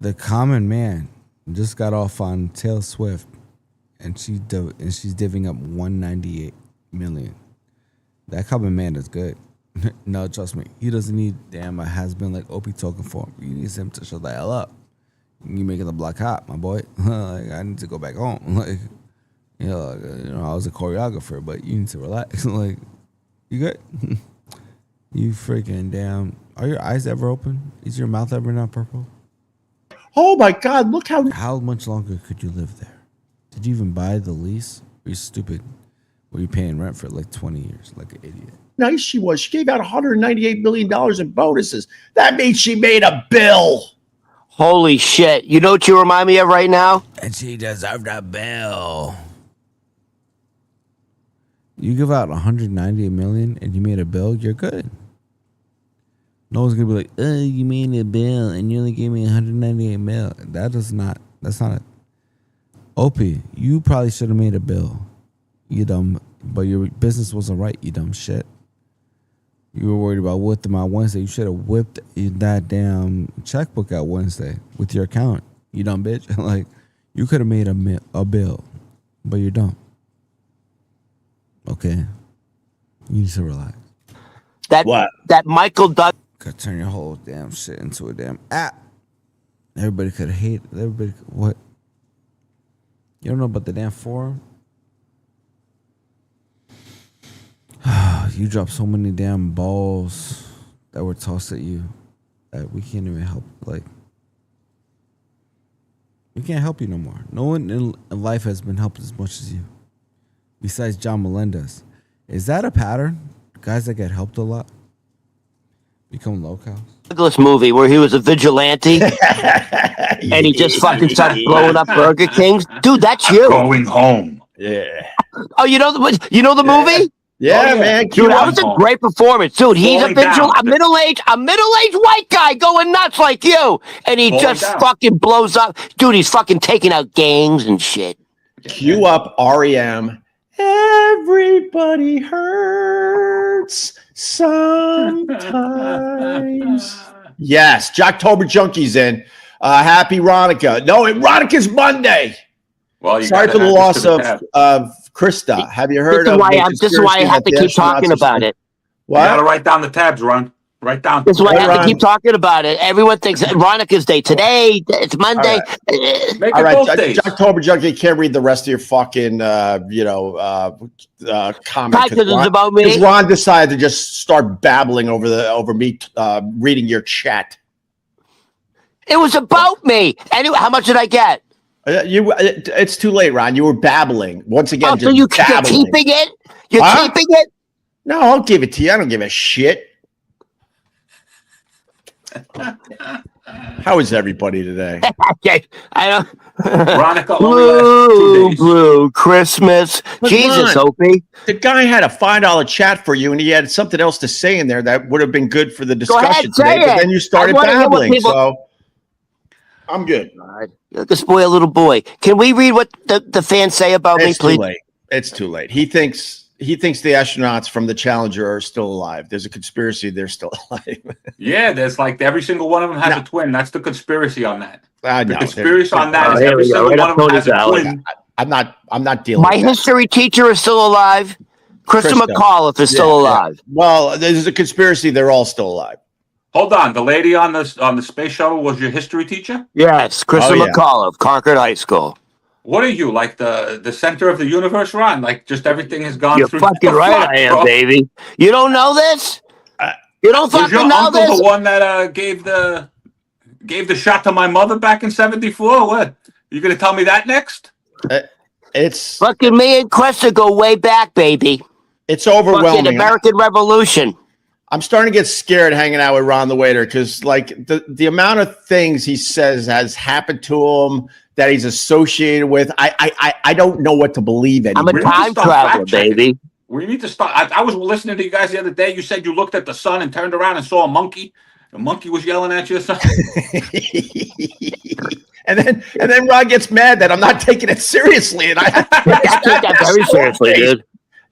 The common man just got off on Taylor Swift, and she's divvying up 198 million. That common man is good. No, trust me, he doesn't need a has-been like Opie talking for him. He needs him to shut the hell up. You making the block hot, my boy. Like, I need to go back home. Like, I was a choreographer, but you need to relax. Like, you good? You freaking damn. Are your eyes ever open? Is your mouth ever not purple? Oh my God! Look how much longer could you live there? Did you even buy the lease? Are you stupid? Were you paying rent for like 20 years, like an idiot? Nice she was. She gave out $198 million in bonuses. That means she made a bill. Holy shit! You know what you remind me of right now? And she deserved a bill. You give out 198 million and you made a bill, you're good. No one's gonna be like, "Oh, you made a bill and you only gave me 198 mil." That's not it. Opie, you probably should have made a bill. You dumb, but your business wasn't right. You dumb shit. You were worried about whipping out Wednesday. You should have whipped that damn checkbook out Wednesday with your account. You dumb bitch. Like, you could have made a bill, but you're dumb. Okay, you need to relax. That Michael Doug. Could turn your whole damn shit into a damn app. Everybody could hate. Everybody, what? You don't know about the damn forum? You dropped so many damn balls that were tossed at you that we can't even help. Like, we can't help you no more. No one in life has been helped as much as you, besides John Melendez. Is that a pattern? Guys that get helped a lot become locals? Douglas movie where he was a vigilante and he just fucking started blowing up Burger Kings. Dude, that's you. Going home. Yeah. Oh, you know the movie? Yeah, man. Dude, that was a great performance. Dude, he's a middle-aged white guy going nuts like you. And he just fucking blows up. Dude, he's fucking taking out gangs and shit. Cue up REM. Everybody hurts sometimes. Yes, Jocktober Junkie's in. Happy Ronica. No, Ronica's Monday. Well, sorry for the loss of Krista. Have you heard of this is why I have to keep talking about it. What? You gotta write down the tabs, Ron. Write down. This is why I have to keep talking about it. Everyone thinks Veronica's Day today. It's Monday. All right. Jocktober Junkie can't read the rest of your fucking, comment. Because about me. Because Ron decided to just start babbling over me reading your chat. It was about me. Anyway, how much did I get? It's too late, Ron. You were babbling once again. Oh, so you're keeping it? You're keeping it? No, I'll give it to you. I don't give a shit. How is everybody today? Okay, I don't. Veronica, blue Christmas. But Jesus, Ron, Opie. The guy had a $5 chat for you, and he had something else to say in there that would have been good for the discussion today. But then you started babbling, so I'm good. All right. You're like a spoiled little boy. Can we read what the fans say about me, please? Too late. It's too late. He thinks the astronauts from the Challenger are still alive. There's a conspiracy they're still alive. Yeah, there's like every single one of them has a twin. That's the conspiracy on that. The conspiracy on that is every single one of them has a twin. I'm not dealing My with that. history teacher is still alive. Krista McAuliffe is still alive. Yeah. Well, there's a conspiracy they're all still alive. Hold on. The lady on the space shuttle was your history teacher? Yes, Krista McAuliffe, Concord High School. What are you, like the center of the universe, Ron? Like just everything has gone You're through. You're fucking right, I am, bro. Baby. You don't know this? You don't fucking know this? Was your uncle the one that gave the shot to my mother back in '74? What? You gonna tell me that next? It's fucking me and Krista go way back, baby. It's overwhelming. Fucking American Revolution. I'm starting to get scared hanging out with Ron the Waiter because, like, the amount of things he says has happened to him that he's associated with. I don't know what to believe anymore. I'm a time traveler, baby. We need to start. I was listening to you guys the other day. You said you looked at the sun and turned around and saw a monkey. The monkey was yelling at you or something. and then Ron gets mad that I'm not taking it seriously, and I take that very seriously, dude.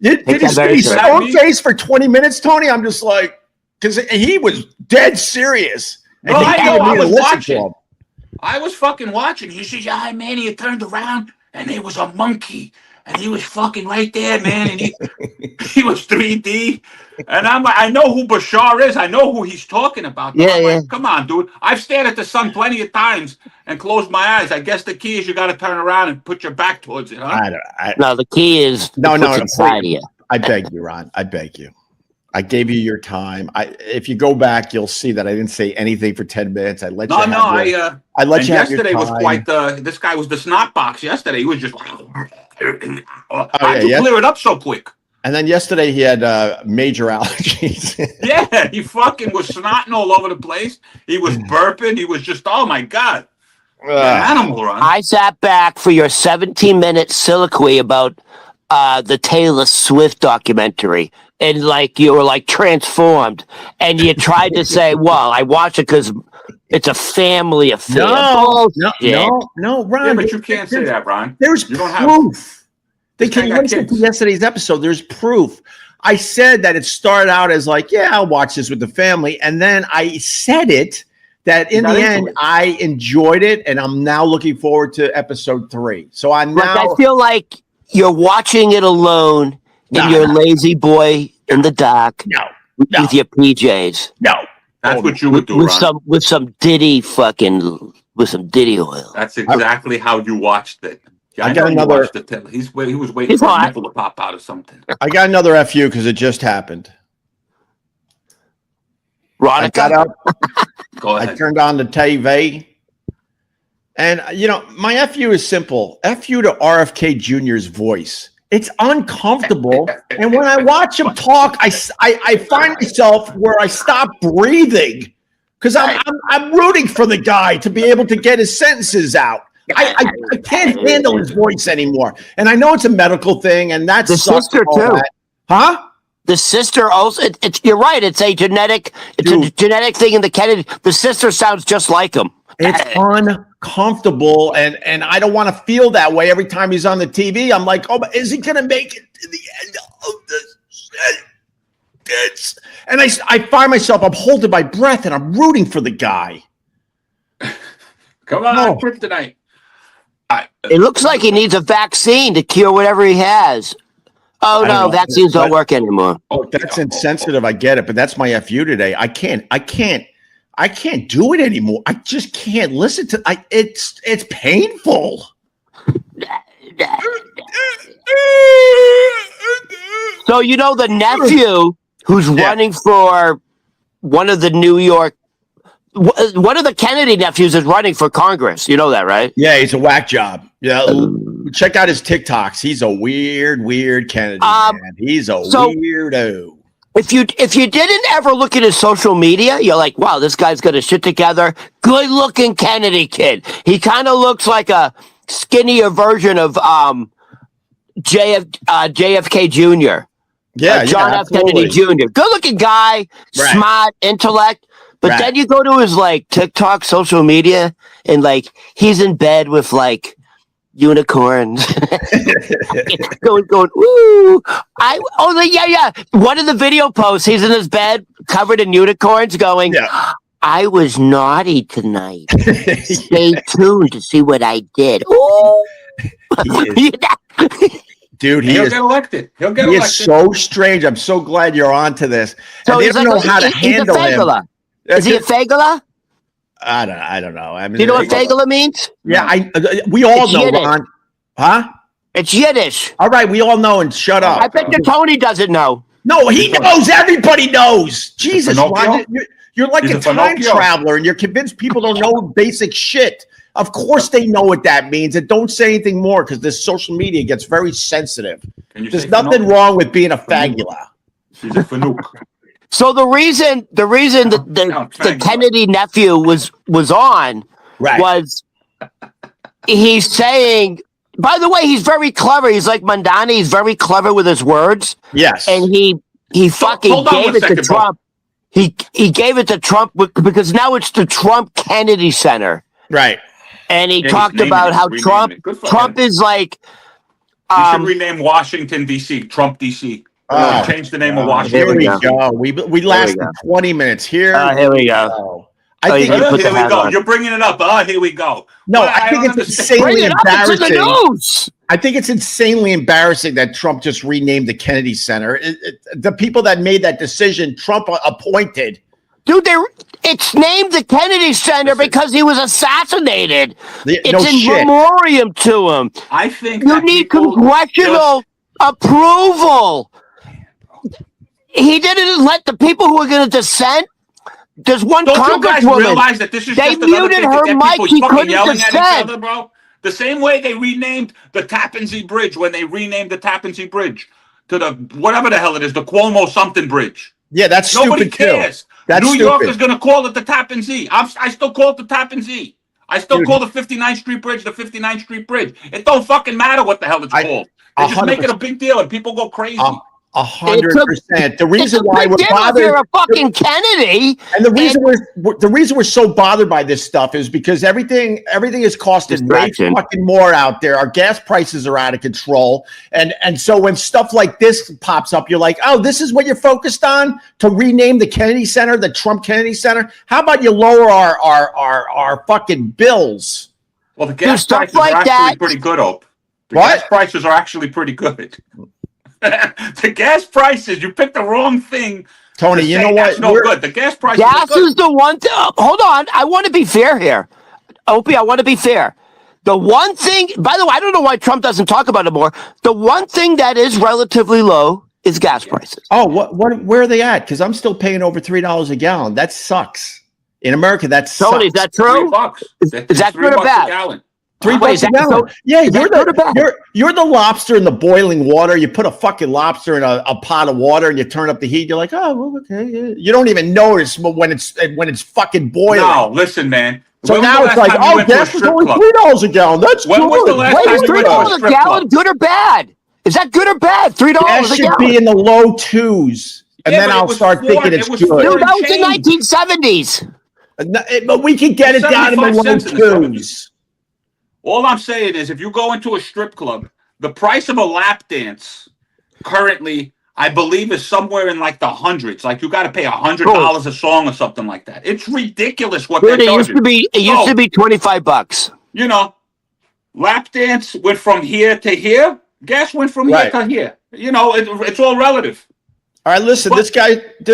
Did he stone face for 20 minutes, Tony? I'm just like, because he was dead serious. No, I know. I was watching. I was fucking watching. He says, "Yeah, man." He turned around and there was a monkey, and he was fucking right there, man. And he was 3D. And I know who Bashar is. I know who he's talking about. Yeah, I'm yeah. like, come on, dude. I've stared at the sun plenty of times and closed my eyes. I guess the key is you got to turn around and put your back towards it, huh? No, the key is No, inside of you. I beg you, Ron. I beg you. I gave you your time. If you go back, you'll see that I didn't say anything for 10 minutes. I let you. I let you have your yesterday was time. quite this guy was the snot box yesterday. He was just how'd you yeah. clear it up so quick? And then yesterday he had major allergies. Yeah, he fucking was snotting all over the place. He was burping. He was just, oh my God. You're an animal, Ron. I sat back for your 17-minute soliloquy about the Taylor Swift documentary, and like you were like transformed, and you tried to say, "Well, I watch it because it's a family affair." No, Ron. Yeah, but you can't say that, Ron. There's proof. They can listen to yesterday's episode. There's proof. I said that it started out as like, yeah, I'll watch this with the family, and then I said it that in the end I enjoyed it, and I'm now looking forward to episode 3. So I'm now. I feel like you're watching it alone in your lazy boy in the dark with your PJs. No, that's what you would do, Ron. With some Diddy oil. That's exactly how you watched it. Yeah, I got another. He was waiting for a nipple to pop out of something. I got another FU because it just happened. Ron, I got up. Go ahead. I turned on the TV. And, my FU is simple. FU to RFK Jr.'s voice. It's uncomfortable. And when I watch him talk, I find myself where I stop breathing because I'm rooting for the guy to be able to get his sentences out. I can't handle his voice anymore. And I know it's a medical thing, and that's the sister too. That. Huh? The sister also. You're right. It's a genetic thing in the Kennedy. The sister sounds just like him. It's uncomfortable, and I don't want to feel that way every time he's on the TV. I'm like, oh, but is he going to make it to the end of this? And I find myself, I'm holding my breath, and I'm rooting for the guy. Come on, kryptonite. It looks like he needs a vaccine to cure whatever he has. Oh no, vaccines don't work anymore. Oh, that's insensitive. I get it, but that's my FU today. I can't do it anymore. I just can't listen to it's painful. So the nephew who's running for one of the Kennedy nephews is running for Congress. You know that, right? Yeah, he's a whack job. Yeah, check out his TikToks. He's a weird Kennedy man. He's a weirdo. If you didn't ever look at his social media, you're like, wow, this guy's got his shit together. Good looking Kennedy kid. He kind of looks like a skinnier version of JFK Jr. Yeah, John F. Kennedy Jr. Good looking guy, smart, intellect. But then you go to his like TikTok, social media, and like he's in bed with like unicorns going ooh. One of the video posts, he's in his bed covered in unicorns going, I was naughty tonight. Stay tuned to see what I did. Ooh. Dude, he'll get elected. He is so strange. I'm so glad you're on to this. So they don't know how to handle him. Is he a fagula? I don't know. I mean, do you know what fagula means? Yeah, we all know, Yiddish. Ron. Huh? It's Yiddish. All right, we all know, and shut up. I bet you Tony doesn't know. No, he knows. Everybody knows. Jesus, Ron, you're like a time traveler, and you're convinced people don't know basic shit. Of course they know what that means, and don't say anything more because this social media gets very sensitive. There's nothing wrong with being a fagula. She's a fanook. So the reason that the Kennedy nephew was on was he's saying, by the way, he's very clever. He's like Mandani. He's very clever with his words. Yes. And he fucking gave it to Trump. He gave it to Trump because now it's the Trump Kennedy Center. Right. And he talked about how Trump is like. You should rename Washington, D.C. Trump, D.C. Change the name of Washington. Here we go. We lasted 20 minutes. Here we go. I think you put the here we hat go. on. You're bringing it up. Oh, here we go. no, Well, I think don't it's understand. Bring insanely it up. It's in embarrassing. the news. I think it's insanely embarrassing that Trump just renamed the Kennedy Center. The people that made that decision, Trump appointed. Dude, it's named the Kennedy Center because he was assassinated. It's No in shit. memoriam to him. I think You that need people congressional approval. He didn't let the people who are going to dissent. There's one Don't you guys congresswoman. realize that this is They just another muted thing to her get mic. people She fucking couldn't yelling at each dissent. other, bro? The same way they renamed the Tappan Zee Bridge when they renamed the Tappan Zee Bridge to the whatever the hell it is, the Cuomo something bridge. Yeah, that's Nobody stupid cares. too. That's New York stupid. is going to call it the Tappan Zee. I still call it the Tappan Zee. I still Dude. call the 59th Street Bridge the 59th Street Bridge. It don't fucking matter what the hell it's called. They just make it a big deal and people go crazy. 100%. The reason why we're If bothered. you're a fucking Kennedy, And the reason we're so bothered by this stuff is because everything is costing way Distraction. fucking more out there. Our gas prices are out of control, and so when stuff like this pops up, you're like, oh, this is what you're focused on to rename the Kennedy Center, the Trump Kennedy Center. How about you lower our fucking bills? Well, the gas stuff prices like are actually that. pretty good, Ope. The What? gas prices are actually pretty good. The gas prices, you picked the wrong thing. Tony, to you say know what? that's no good. The gas prices are gas good. is the one thing. Hold on. I want to be fair here. Opie, I want to be fair. The one thing, by the way, I don't know why Trump doesn't talk about it more. The one thing that is relatively low is gas prices. Oh, where are they at? Because I'm still paying over $3 a gallon. That sucks. In America, that sucks. Tony, is that true? $3. Is that good or $3 a bad? gallon. $3 a gallon. Yeah, bad? you're the lobster in the boiling water. You put a fucking lobster in a pot of water and you turn up the heat. You're like, oh, well, okay. Yeah. You don't even notice when it's fucking boiling. No, listen, man. So When was now the it's last like, time you oh, went to a gas is strip only club? $3 a gallon. That's When good. was the last Wait, time is you went to a $3 a strip gallon club? good or bad? Is that good or bad? $3 Gas a should gallon. be in the low twos, and Yeah, then but it I'll was start four- thinking it it's was good. four- Dude, that was the change. 1970s. But we can get it down in the 75 low cents in the 70s. twos. All I'm saying is if you go into a strip club, the price of a lap dance currently, I believe, is somewhere in like the hundreds. Like you got to pay $100 a song or something like that. It's ridiculous what Dude, they're it used charging. to be $25. You know, lap dance went from here to here. Gas went from here to here. You know, it's all relative. All right, listen. This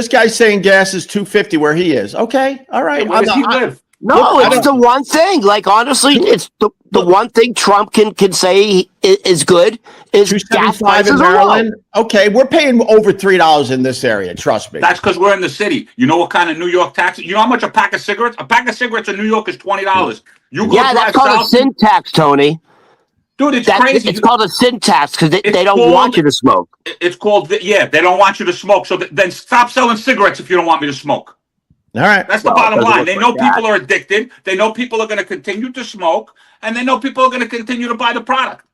guy's saying gas is $2.50 where he is. Okay, all right. Where does he live? No, it's the one thing. Like honestly, it's the one thing Trump can say is good is gas $2.75 prices in are low. Maryland. Okay, we're paying over $3 in this area. Trust me. That's because we're in the city. You know what kind of New York taxes? You know how much a pack of cigarettes? A pack of cigarettes in New York is $20. You go Yeah, that's drive called a south, sin tax, Tony. dude. It's crazy. It's called a sin tax because they It's don't called- want you to smoke. It's called, yeah, they don't want you to smoke. So then stop selling cigarettes if you don't want me to smoke. All right. That's the Well, bottom it doesn't line. look They like know that. people are addicted. They know people are going to continue to smoke. And they know people are going to continue to buy the product.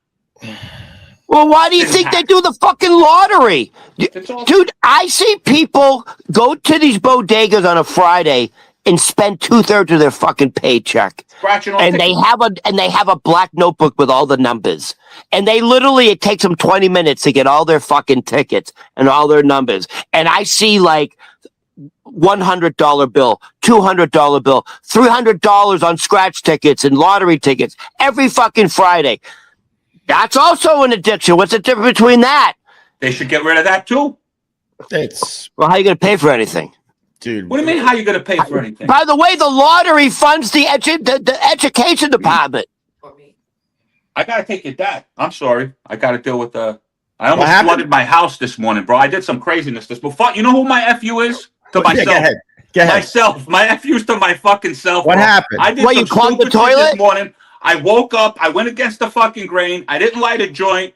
Well, why do you think they do the fucking lottery? It's all- Dude, I see people go to these bodegas on a Friday and spend 2/3 of their fucking paycheck. Scratching on And they have a black notebook with all the numbers. And they literally, it takes them 20 minutes to get all their fucking tickets and all their numbers. And I see like $100 bill, $200 bill, $300 on scratch tickets and lottery tickets every fucking Friday. That's also an addiction. What's the difference between that? They should get rid of that too. It's Well, how are you going to pay for anything? dude. What do you mean? How you going to pay for anything? By the way, the lottery funds the education department. I got to take your dad. I'm sorry. I got to deal with the. I almost happened? flooded my house this morning, bro. I did some craziness this before. You know who my FU is? To Yeah, myself. go ahead. Go ahead. Myself. My FU's to my fucking self. What bro. happened? I did What, some you clogged the stupid shit toilet? this morning. I woke up. I went against the fucking grain. I didn't light a joint.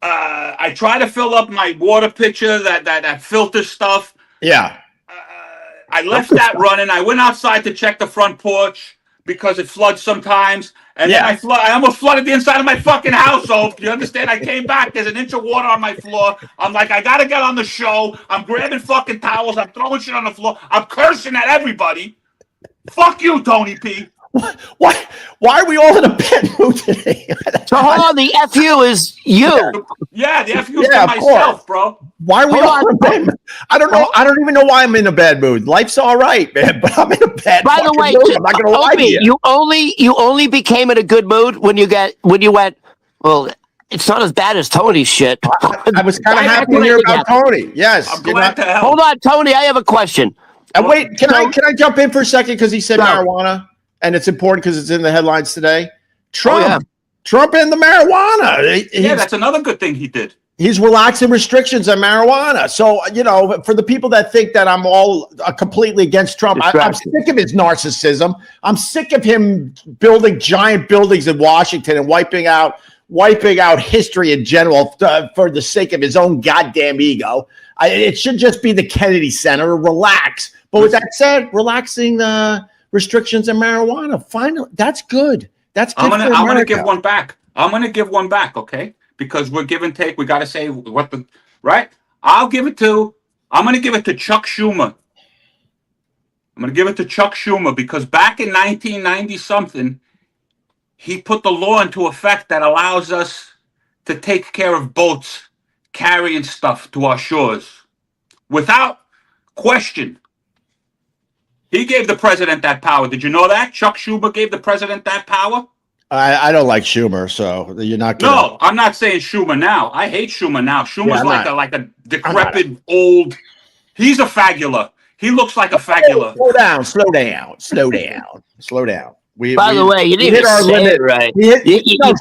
I tried to fill up my water pitcher, that filter stuff. Yeah. I left that running. I went outside to check the front porch because it floods sometimes. And then I almost flooded the inside of my fucking house. So you understand? I came back. There's an inch of water on my floor. I'm like, I gotta get on the show. I'm grabbing fucking towels. I'm throwing shit on the floor. I'm cursing at everybody. Fuck you, Tony P. Why are we all in a bad mood today? So hold on, the FU is you. Yeah, the FU Yeah, to of myself, course. bro. Why are we all in a bad mood? I don't know. I don't even know why I'm in a bad mood. Life's all right, man, but I'm in a bad By the fucking way, mood. I'm not gonna lie to Opie, you. you only became in a good mood when you went, well, it's not as bad as Tony's shit. I was kind of That's happy what to I hear think about happened. Tony. Yes. I'm glad to help. Hold on, Tony, I have a question. And wait, can I jump in for a second because he said No. marijuana, and it's important because it's in the headlines today. Trump, yeah. Trump and the marijuana. Yeah, that's another good thing he did. He's relaxing restrictions on marijuana. So, for the people that think that I'm all completely against Trump, I'm sick of his narcissism. I'm sick of him building giant buildings in Washington and wiping out history in general for the sake of his own goddamn ego. It should just be the Kennedy Center. Relax. But with that said, relaxing the restrictions on marijuana, finally, that's good. That's good. I'm gonna give one back. I'm gonna give one back, okay? Because we're give and take. We gotta say right. I'm gonna give it to Chuck Schumer. I'm gonna give it to Chuck Schumer because back in 1990 something, he put the law into effect that allows us to take care of boats carrying stuff to our shores without question. He gave the president that power. Did you know that? Chuck Schumer gave the president that power? I don't like Schumer, so you're not gonna... No, I'm not saying Schumer now. I hate Schumer now. Schumer's like a decrepit old... He's a fagula. He looks like a fagula. Slow down. By the way, you didn't hit our limit, right?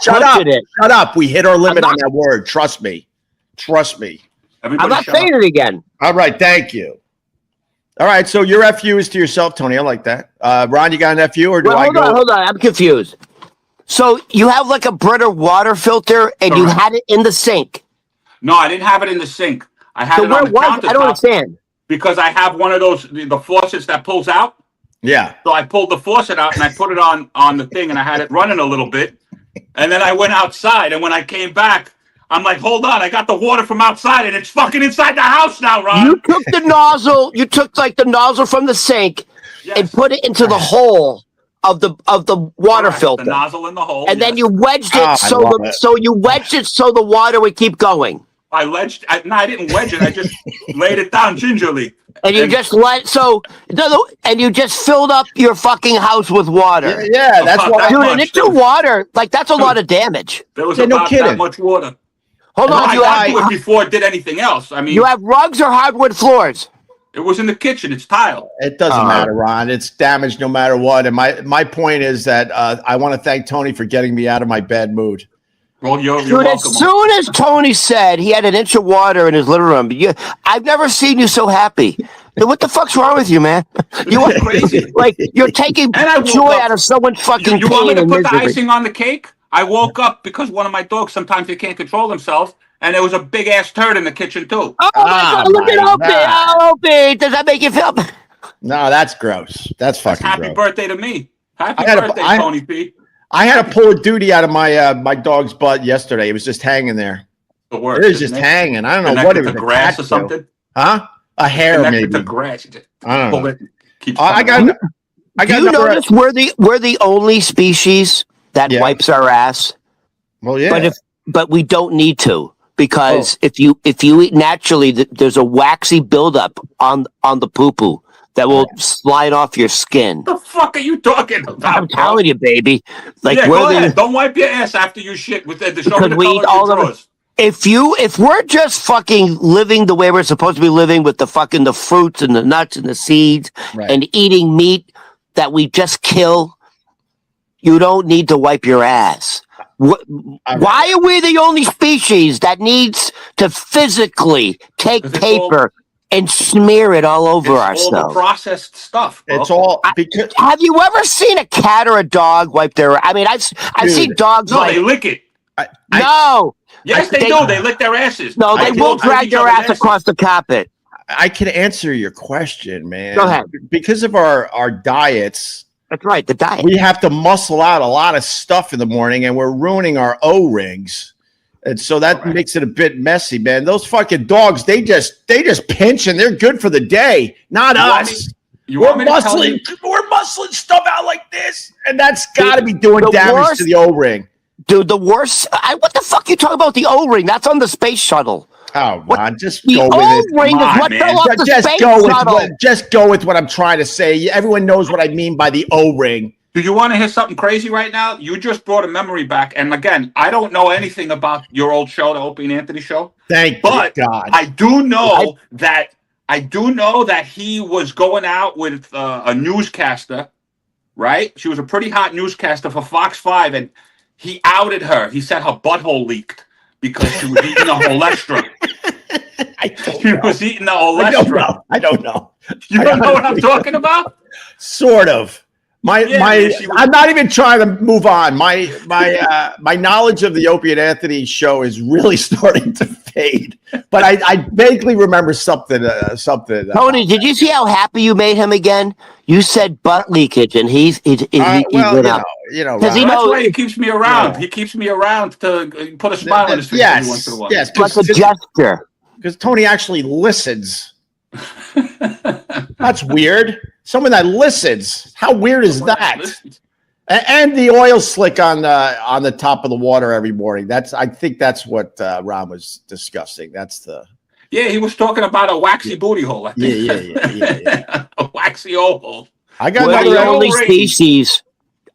Shut up. We hit our limit on that word. Trust me. I'm not saying it again. All right, thank you. All right, so your FU is to yourself, Tony. I like that. Ron, you got an FU or do I go? Hold on. I'm confused. So you have like a Brita water filter and you had it in the sink. No, I didn't have it in the sink. I had it on the countertop. I don't understand. Because I have one of those, the faucets that pulls out. Yeah. So I pulled the faucet out and I put it on the thing and I had it running a little bit. And then I went outside and when I came back, I'm like, hold on, I got the water from outside and it's fucking inside the house now, Ron. You took the nozzle, the nozzle from the sink and put it into the hole of the water filter. The nozzle in the hole. And then you wedged it so the water would keep going. I didn't wedge it. I just laid it down gingerly. And you just filled up your fucking house with water. Yeah, that's why. Dude, and it's water. Like, that's a lot of damage. There was about that much water. Hold on. I do it before it did anything else. I mean, you have rugs or hardwood floors? It was in the kitchen. It's tile. It doesn't matter, Ron. It's damaged no matter what. And my point is that I want to thank Tony for getting me out of my bad mood. Well, you're Dude, welcome. as soon as Tony said he had an inch of water in his living room, I've never seen you so happy. What the fuck's wrong with you, man? You are crazy. Like, you're taking joy out of someone's fucking You want me pain to and put the misery. icing on the cake? I woke up because one of my dogs, sometimes they can't control themselves, and there was a big-ass turd in the kitchen, too. Oh, my God, look at Opie. Does that make you feel... No, that's gross. That's fucking Happy gross. birthday to me. Happy birthday, Tony P. I had to pull a duty out of my dog's butt yesterday. It was just hanging there. The worst, it was just hanging. I don't know what it was. Grass or something? Huh? A hair, maybe. The grass. I don't know. I got. Do you notice we're the only species that wipes our ass? Well, yeah. But we don't need to because if you eat naturally, there's a waxy buildup on the poo-poo that will slide off your skin. What the fuck are you talking about? I'm telling you, baby. Like, go ahead. Don't wipe your ass after you shit with the show me the we eat all of it. If we're just fucking living the way we're supposed to be living with the fruits and the nuts and the seeds and eating meat that we just kill, you don't need to wipe your ass. Why are we the only species that needs to physically take paper and smear it all over ourselves? All the processed stuff. Bro. It's all because. Have you ever seen a cat or a dog wipe their? I mean, I've seen dogs. No, they lick it. No. Yes, they do. They lick their asses. No, they will drag their ass across the carpet. I can answer your question, man. Go ahead. Because of our diets. That's right, the diet. We have to muscle out a lot of stuff in the morning, and we're ruining our O-rings. And so that makes it a bit messy, man. Those fucking dogs, they just pinch and they're good for the day. Not us. We're muscling muscle and stuff out like this, and that's got to be doing The damage worst- to the O-ring. Dude, the worst. What the fuck you talking about the O-ring? That's on the space shuttle. Oh, man, just The go with it. O-ring Come is on, what man. fell off the Just space go shuttle. just go with what I'm trying to say. Everyone knows what I mean by the O-ring. Do you want to hear something crazy right now? You just brought a memory back. And again, I don't know anything about your old show, the Opie and Anthony show. Thank But God. I do know that he was going out with a newscaster, right? She was a pretty hot newscaster for Fox 5, and he outed her. He said her butthole leaked because she was eating a whole extra. She was eating a whole extra. I don't know. You don't know what I'm talking about? Sort of. Man, she was- I'm not even trying to move on. My knowledge of the Opie and Anthony show is really starting to fade. But I vaguely remember something. Tony, did you see how happy you made him again? You said butt leakage, and he went up. Ron, Because That's why he keeps me around. Yeah. He keeps me around to put a smile on his face every once in a while. Yes, like a gesture. Because Tony actually listens. That's weird. Someone that listens. How weird is that? And the oil slick on the top of the water every morning. I think that's what Ron was discussing. Yeah, he was talking about a waxy booty hole. I think. Yeah. A waxy hole. I got We're the another only species.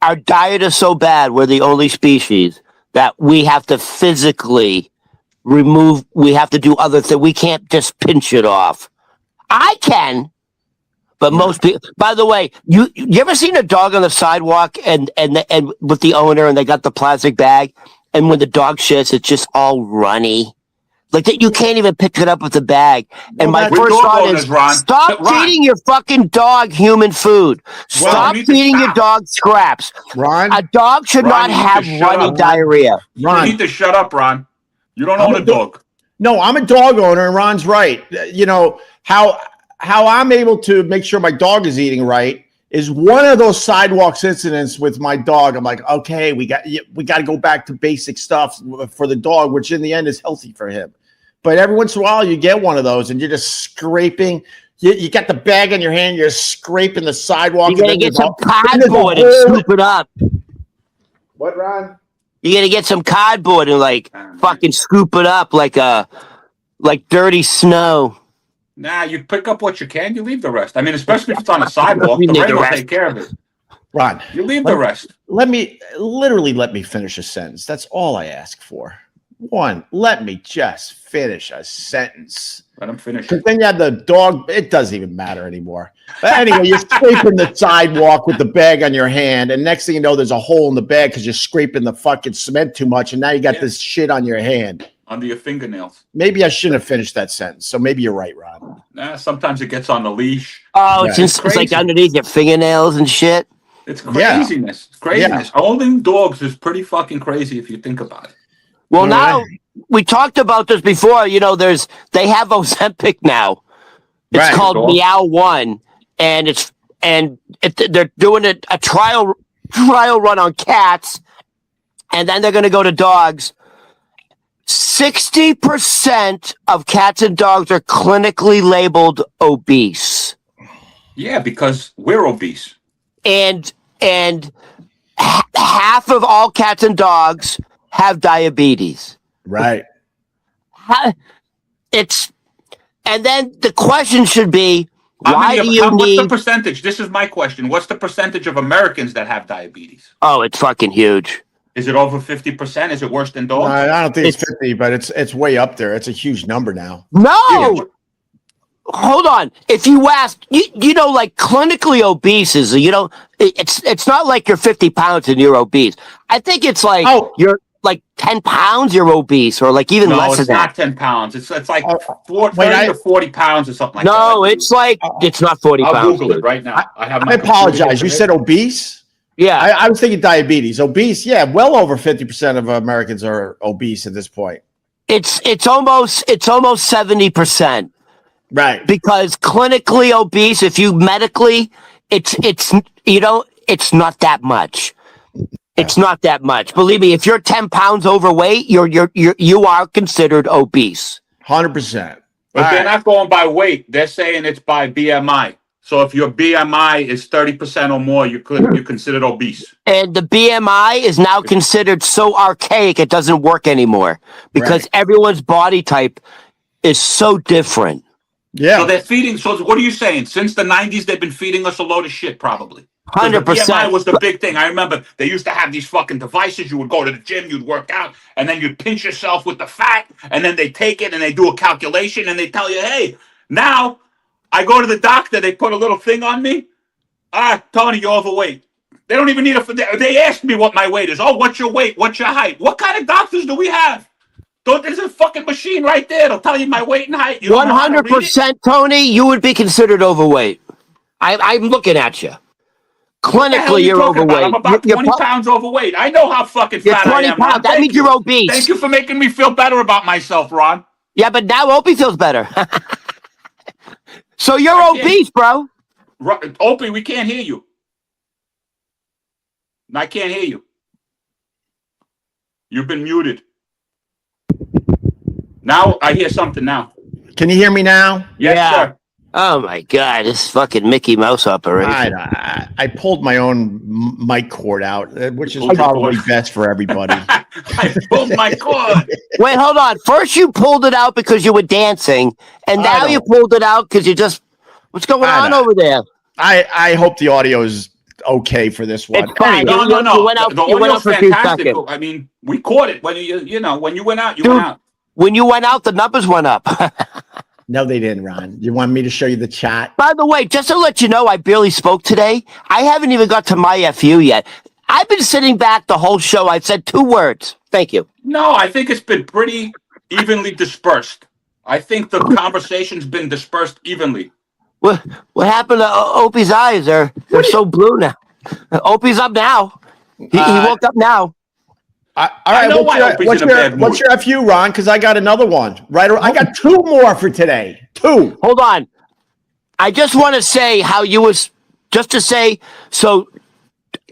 Our diet is so bad. We're the only species that we have to physically remove. We have to do other things. We can't just pinch it off. I can, but most people. By the way, you ever seen a dog on the sidewalk and with the owner and they got the plastic bag, and when the dog shits, it's just all runny. Like that, you can't even pick it up with the bag. And my first thought is, stop feeding your fucking dog human food. Stop feeding your dog scraps. Ron, a dog should not have runny diarrhea. Ron, you need to shut up, Ron. You don't own a dog. No, I'm a dog owner, and Ron's right. You know how I'm able to make sure my dog is eating right is one of those sidewalks incidents with my dog. I'm like, okay, we got to go back to basic stuff for the dog, which in the end is healthy for him. But every once in a while, you get one of those, and you're just scraping. You got the bag in your hand. You're scraping the sidewalk. You gotta get some cardboard and scoop it up. What, Ron? You gotta get some cardboard and fucking scoop it up like dirty snow. Nah, you pick up what you can. You leave the rest. I mean, especially if it's on the sidewalk, the rain will take care of it. Ron, you leave the rest. Let me finish a sentence. That's all I ask for. One, let me just finish a sentence. Let him finish. Because then you have the dog. It doesn't even matter anymore. But anyway, you're scraping the sidewalk with the bag on your hand, and next thing you know, there's a hole in the bag because you're scraping the fucking cement too much, and now you got this shit on your hand. Under your fingernails. Maybe I shouldn't have finished that sentence. So maybe you're right, Ron. Nah, sometimes it gets on the leash. Oh, it's like underneath your fingernails and shit. It's craziness. It's craziness. Yeah. Owning dogs is pretty fucking crazy if you think about it. Well, now we talked about this before. You know, they have Ozempic now. It's called Meow One, and they're doing a trial run on cats, and then they're going to go to dogs. 60% of cats and dogs are clinically labeled obese. Yeah, because we're obese. And half of all cats and dogs have diabetes. Right. And then the question should be, what's the percentage? This is my question. What's the percentage of Americans that have diabetes? Oh, it's fucking huge. Is it over 50%? Is it worse than dogs? I don't think it's 50, but it's way up there. It's a huge number now. No. Huge. Hold on. If you ask, you know, like clinically obese is, you know, it's not like you're 50 pounds and you're obese. I think it's like you're like 10 pounds you're obese, or like even less than that. No, it's not 10 pounds. It's like 30 to 40 pounds or something like that. No, it's like, it's not 40 pounds. I'll Google it right now. I apologize. You said obese? Yeah. I was thinking diabetes. Obese, yeah, well over 50% of Americans are obese at this point. It's almost 70%. Right. Because clinically obese, if you medically, it's you know, it's not that much. It's not that much. Believe me, if you're 10 pounds overweight, you are considered obese. 100%. But they're not going by weight. They're saying it's by BMI. So if your BMI is 30% or more, you're considered obese. And the BMI is now considered so archaic it doesn't work anymore because everyone's body type is so different. Yeah. So they're feeding. So what are you saying? Since the 90s, they've been feeding us a load of shit, probably. 100%. BMI was the big thing. I remember they used to have these fucking devices. You would go to the gym, you'd work out, and then you'd pinch yourself with the fat, and then they take it and they do a calculation and they tell you, hey, now I go to the doctor, they put a little thing on me. Tony, you're overweight. They don't even need they asked me what my weight is. Oh, what's your weight? What's your height? What kind of doctors do we have? There's a fucking machine right there. It'll tell you my weight and height. 100%, Tony, you would be considered overweight. I'm looking at you. Clinically, you're overweight. I'm about 20 pounds overweight. I know how fucking fat I am. Pounds. That means you're obese. Thank you for making me feel better about myself, Ron. Yeah, but now Opie feels better. So you're obese, bro. Opie, we can't hear you. I can't hear you. You've been muted. Now I hear something now. Can you hear me now? Yes, sir. Oh my God, this fucking Mickey Mouse operation. I pulled my own mic cord out, which is probably best for everybody. I pulled my cord. Wait, hold on. First you pulled it out because you were dancing, and now you pulled it out because you just... What's going on over there? I hope the audio is okay for this one. It's fine. No. You went out, the audio's fantastic. I mean, we caught it when when you went out. You went out. When you went out, the numbers went up. No, they didn't, Ron. You want me to show you the chat? By the way, just to let you know, I barely spoke today. I haven't even got to my FU yet. I've been sitting back the whole show. I've said 2 words. Thank you. No, I think it's been pretty evenly dispersed. I think the conversation's been dispersed evenly. What happened to Opie's eyes? They're so blue now. Opie's up now. He woke up now. All right, what's your FU, Ron? Because I got another one. Right, I got 2 more for today. 2. Hold on. I just want to say how you was just to say. So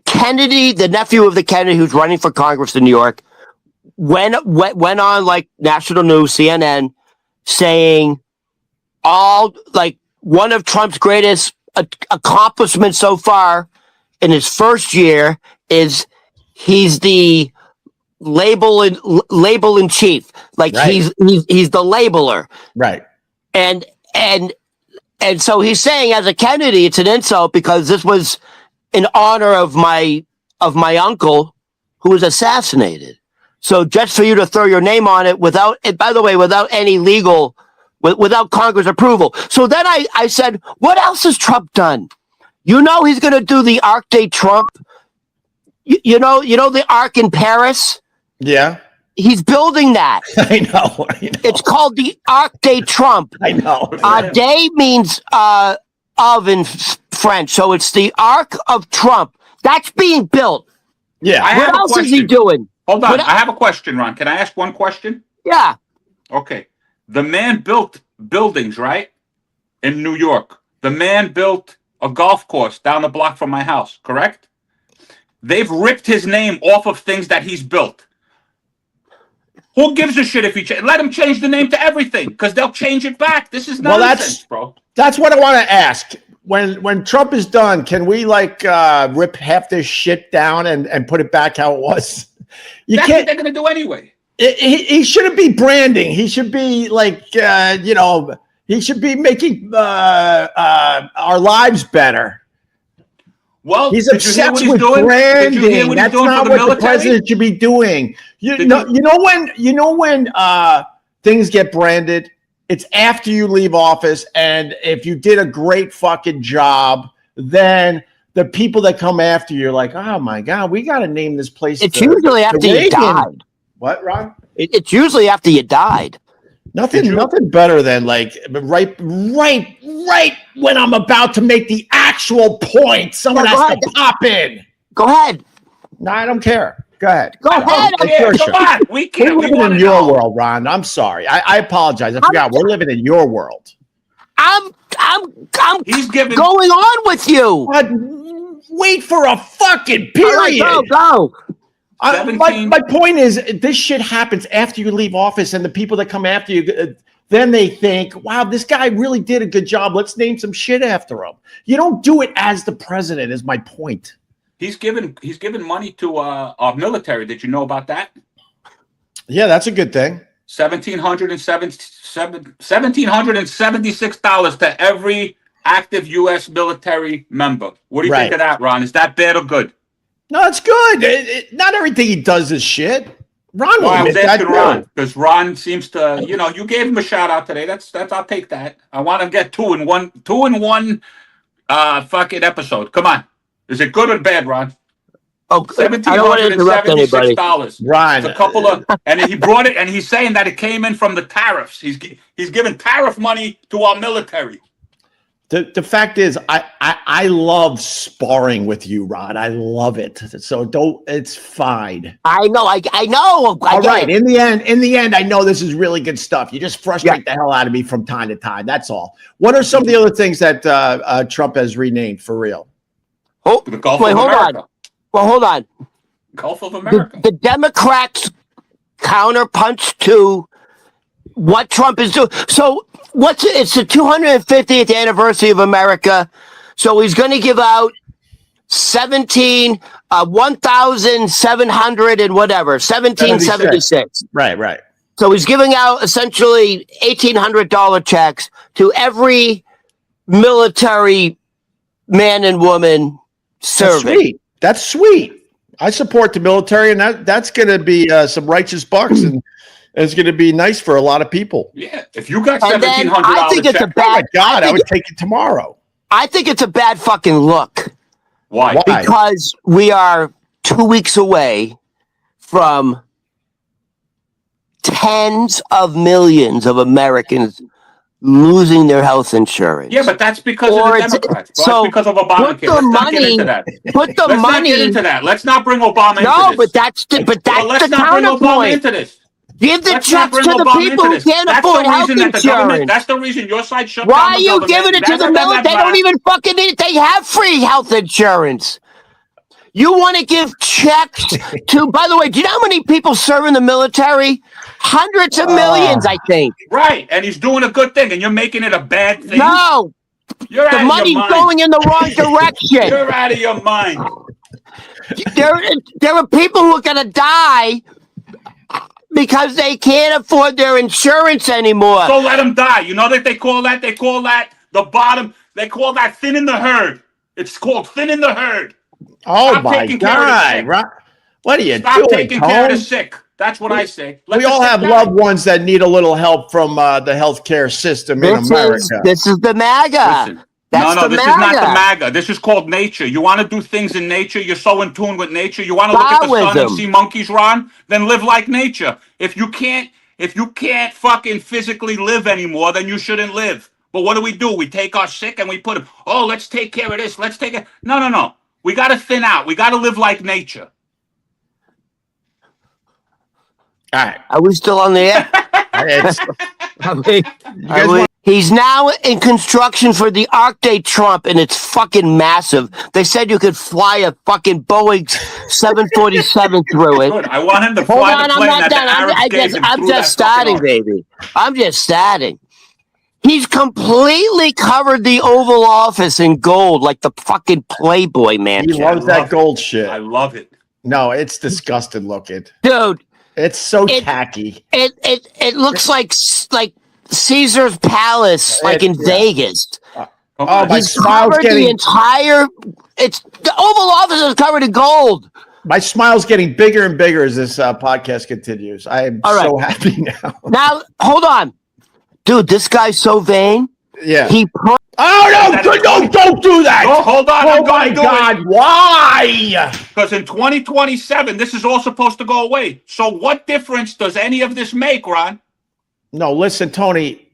Kennedy, the nephew of the Kennedy who's running for Congress in New York, went on like national news, CNN, saying one of Trump's greatest accomplishments so far in his first year is he's the label in chief. Like he's the labeler. Right. And so he's saying as a Kennedy, it's an insult because this was in honor of my uncle who was assassinated. So just for you to throw your name on it without any legal, without Congress approval. So then I said, what else has Trump done? You know, he's going to do the Arc de Trump. You know the Arc in Paris? Yeah. He's building that. I know. It's called the Arc de Trump. I know. De means of in French. So it's the Arc of Trump. That's being built. Yeah. What else is he doing? Hold on. I have a question, Ron. Can I ask one question? Yeah. Okay. The man built buildings, right? In New York. The man built a golf course down the block from my house, correct? They've ripped his name off of things that he's built. Who gives a shit if he let him change the name to everything? Because they'll change it back. This is nonsense, bro. That's what I want to ask. When Trump is done, can we rip half this shit down and put it back how it was? That's what they're gonna do anyway. He shouldn't be branding. He should be he should be making our lives better. Well, he's obsessed with branding. That's not what the president should be doing. You know when things get branded, it's after you leave office, and if you did a great fucking job, then the people that come after you are like, oh my God, we got to name this place. It's usually after you died. What, Ron? It's usually after you died. Nothing better than right when I'm about to make the actual point, someone has to pop in. Go ahead. No, I don't care. Go ahead. Go ahead. Come on. We can't. We're living in your world, Ron. I'm sorry. I apologize. I forgot. We're living in your world. I'm going on with you. But wait for a fucking period. All right, go. My point is, this shit happens after you leave office, and the people that come after you, then they think, wow, this guy really did a good job. Let's name some shit after him. You don't do it as the president, is my point. He's given money to our military. Did you know about that? Yeah, that's a good thing. $1,776 to every active U.S. military member. What do you think of that, Ron? Is that bad or good? No, it's good. Not everything he does is shit. Ron will I was admit that asking Ron because Ron seems to, you gave him a shout out today. That's I'll take that. I want to get two in one fucking episode. Come on, is it good or bad, Ron? Oh, $1,776. Ron, it's a couple of, and he brought it, and he's saying that it came in from the tariffs. He's giving tariff money to our military. The fact is, I love sparring with you, Ron. I love it. So it's fine. I know. All right. In the end, I know this is really good stuff. You just frustrate the hell out of me from time to time. That's all. What are some of the other things that Trump has renamed for real? Oh, the Gulf of America. Hold on. Gulf of America. The Democrats counterpunch to what Trump is doing. So it's the 250th anniversary of America. So he's going to give out 1,700 and whatever, 1776. Right. So he's giving out essentially $1,800 checks to every military man and woman serving. That's sweet. I support the military, and that's going to be some righteous bucks, and it's going to be nice for a lot of people. Yeah, if you got $1,700, I think it's a bad. Oh my God, I would take it tomorrow. I think it's a bad fucking look. Why? Because we are 2 weeks away from tens of millions of Americans losing their health insurance. Yeah, but that's because of the Democrats. That's because of Obamacare. Let's not get into that. Let's not get into that. Let's not bring Obama into this. No, but that's the counterpoint. Give the checks to the people who can't afford health insurance. That's the reason your side shut down. Why are you giving it to the military? They don't even fucking need it. They have free health insurance. You want to give checks to, by the way, do you know how many people serve in the military? Hundreds of millions, I think. Right. And he's doing a good thing, and you're making it a bad thing. No. The money's going in the wrong direction. You're out of your mind. There are people who are going to die because they can't afford their insurance anymore. So let them die. You know that they call that the bottom. They call that thinning the herd. It's called thinning the herd. Oh, stop my God. What are you doing, Stop taking care of the sick. That's what I say. We all have loved ones that need a little help from the healthcare system in America. This is the MAGA. Listen, this is not the MAGA. This is called nature. You want to do things in nature. You're so in tune with nature. You want to look at the sun and see monkeys, Ron? Then live like nature. If you can't fucking physically live anymore, then you shouldn't live. But what do? We take our sick and we put them, let's take care of this. Let's take it. No. We got to thin out. We got to live like nature. All right. Are we still on the air? He's now in construction for the Arctic Trump, and it's fucking massive. They said you could fly a fucking Boeing 747 through it. Good. I want him to fly the plane that the Arabs gave him I'm just starting, baby. I'm just starting. He's completely covered the Oval Office in gold, like the fucking Playboy man. He loves that gold shit. I love it. No, it's disgusting looking, dude. It's so tacky. It looks like Caesar's Palace, like in Vegas. My smile's getting the Oval Office is covered in gold. My smile's getting bigger and bigger as this podcast continues. I am so happy now. Now, hold on. Dude, this guy's so vain. Yeah. No, don't do that. Oh, hold on. Oh, my God. Why? Because in 2027, this is all supposed to go away. So what difference does any of this make, Ron? No, listen, Tony,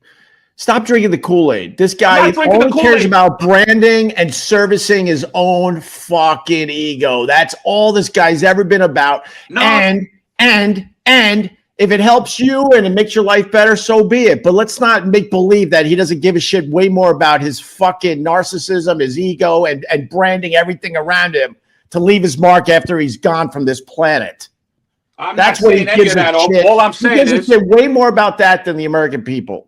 stop drinking the Kool-Aid. This guy only cares about branding and servicing his own fucking ego. That's all this guy's ever been about. No. And if it helps you and it makes your life better, so be it. But let's not make believe that he doesn't give a shit way more about his fucking narcissism, his ego, and branding everything around him to leave his mark after he's gone from this planet. That's what he gives a shit. All I'm saying is way more about that than the American people.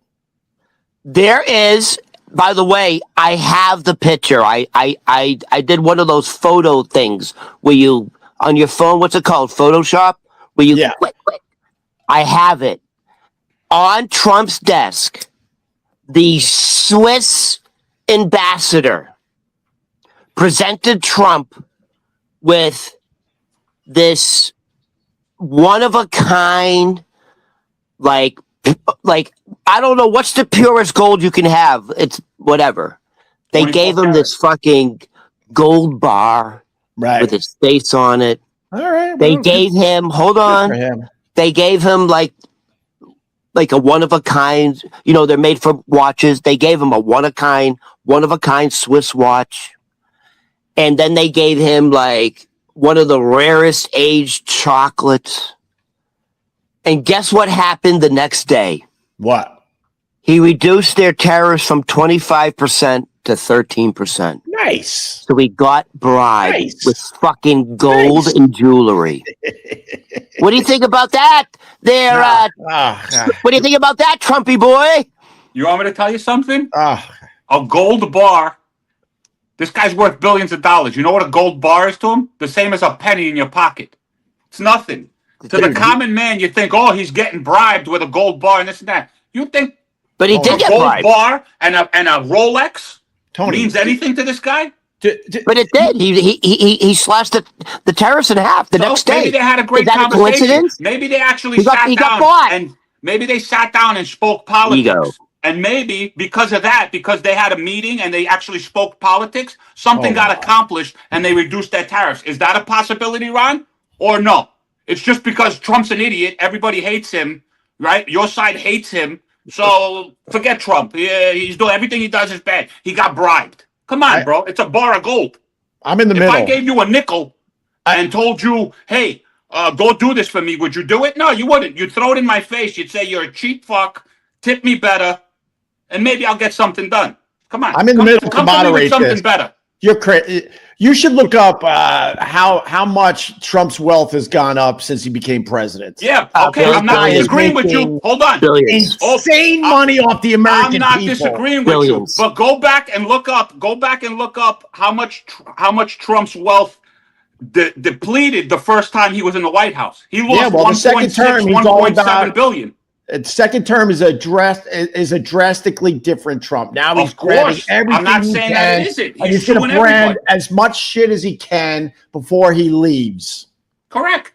There is, by the way, I have the picture. I did one of those photo things where you on your phone. What's it called? Photoshop. Where you click. I have it on Trump's desk. The Swiss ambassador presented Trump with this one of a kind, like I don't know what's the purest gold you can have. It's whatever. They gave him this fucking gold bar with his face on it. All right. They gave him. Hold on. They gave him like a one of a kind. You know, they're made for watches. They gave him a one of a kind Swiss watch, and then they gave him like one of the rarest aged chocolates. And guess what happened the next day? What? He reduced their tariffs from 25% to 13%. Nice. So he got bribed with fucking gold and jewelry. What do you think about that? What do you think about that, Trumpy boy? You want me to tell you something? A gold bar. This guy's worth billions of dollars. You know what a gold bar is to him? The same as a penny in your pocket. It's nothing. To the common man, you think, oh, he's getting bribed with a gold bar and this and that. You think but he did get gold bribed. Bar and a Rolex means anything to this guy? But it did. He slashed the tariffs in half the next day. Maybe they had a great conversation. Coincidence? Maybe they actually sat down and maybe they sat down and spoke politics. Ego. And maybe because of that, because they had a meeting and they actually spoke politics, something got accomplished and they reduced their tariffs. Is that a possibility, Ron? Or no? It's just because Trump's an idiot. Everybody hates him, right? Your side hates him. So forget Trump. He's doing everything he does is bad. He got bribed. Come on, bro. It's a bar of gold. I'm in the middle. If I gave you a nickel and told you, hey, go do this for me, would you do it? No, you wouldn't. You'd throw it in my face. You'd say, you're a cheap fuck. Tip me better. And maybe I'll get something done. Come on. I'm in the middle to moderate something this. Better. You're crazy. You should look up how much Trump's wealth has gone up since he became president. Yeah, okay. I'm not disagreeing with you. Hold on. Insane money off the American people. I'm not disagreeing with you. But go back and look up how much Trump's wealth depleted the first time he was in the White House. He lost the second term, he's all about $1.7 billion. Second term is a drastically different Trump. Now he's grabbing everything I'm not saying that it isn't. And he's going to brand as much shit as he can before he leaves. Correct.